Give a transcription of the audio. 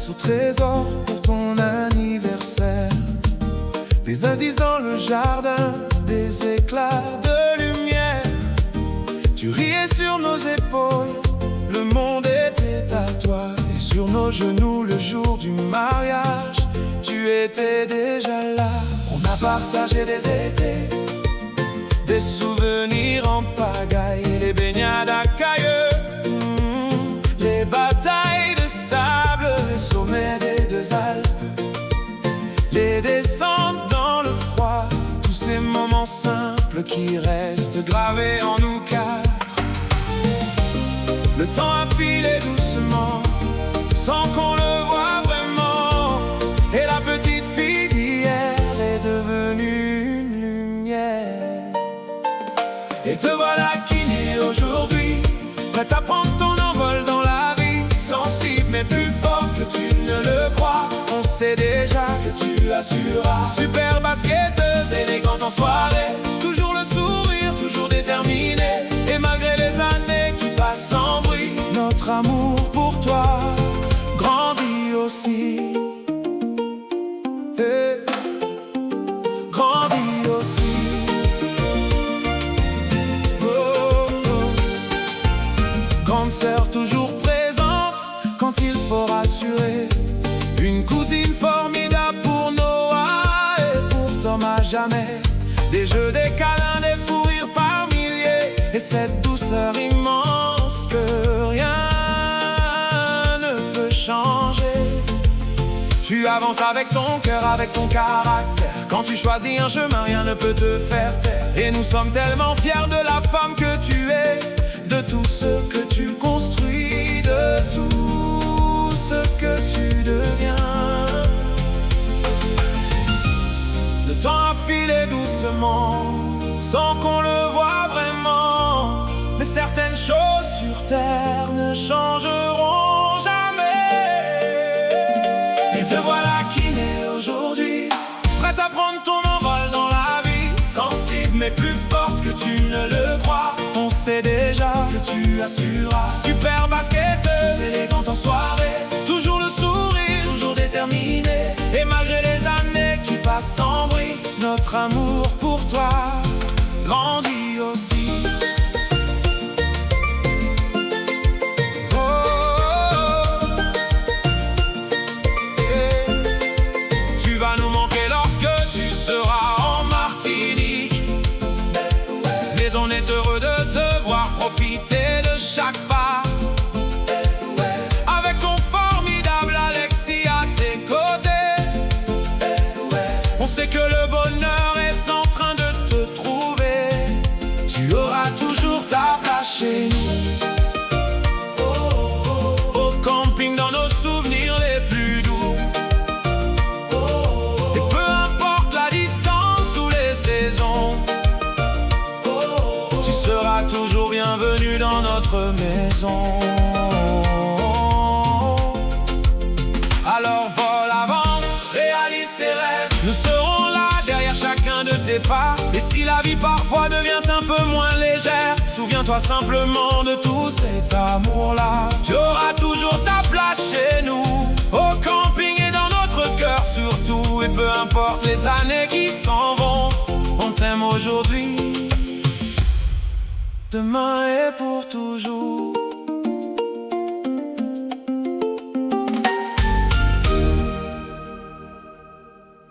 au trésor pour ton anniversaire. Des indices dans le jardin, des éclats de lumière. Tu riais sur nos épaules, le monde était à toi. Et sur nos genoux le jour du mariage, tu étais déjà là. On a partagé des étés, des souvenirs en pagaille, les baignades à Cailleux, les batailles de sable, les sommets des deux Alpes, les descentes dans le froid, tous ces moments simples qui restent gravés en nous quatre. Le temps a filé doucement, sans qu'on le voie vraiment, et la petite fille d'hier est devenue une lumière. Et te voilà qui naît aujourd'hui, prête à prendre ton envol dans la vie, sensible mais plus forte que tu ne le crois. On sait déjà que tu assureras. Super basketteuse, élégante en soirée, toujours le sourire, toujours déterminée. Et malgré les années qui passent sans bruit, notre amour pour toi grandit aussi. Hey. Grandit aussi. Grande sœur toujours présente quand il faut rassurer. Une cousine formidable pour Noah et pour Thomas jamais. Des jeux, des câlins, des fous rires par milliers. Et cette douceur immense que rien ne peut changer. Tu avances avec ton cœur, avec ton caractère. Quand tu choisis un chemin, rien ne peut te faire taire. Et nous sommes tellement fiers de la femme que tu es, de tout ce que tu construis, de tout ce que tu deviens. Le temps a filé doucement, sans qu'on le voie vraiment. Mais certaines choses sur terre ne changeront jamais. Et te voilà qui naît aujourd'hui, prête à prendre ton envol dans la vie, sensible mais plus forte que tu ne le crois. On sait déjà que tu assureras. Super basketteuse, élégante en soirée, toujours le sourire, toujours déterminée. Et malgré les années qui passent sans bruit, notre amour pour toi grandit aussi. Tu vas nous manquer lorsque tu seras en Martinique, mais on est heureux de te voir profiter de chaque pas. Avec ton formidable Alexis à tes côtés, on sait que le bonheur est en train de te trouver. Tu auras toujours ta place chez nous, au camping dans nos souvenirs les plus doux. Et peu importe la distance ou les saisons, tu seras toujours bienvenu dans notre maison. Alors vole, avance, réalise tes rêves. Nous serons là derrière chacun de tes pas. Et si la vie parfois devient un peu moins légère, souviens-toi simplement de tout cet amour-là. Tu auras toujours ta place chez nous, au camping et dans notre cœur surtout. Et peu importe les années qui s'en vont, on t'aime aujourd'hui, demain et pour toujours.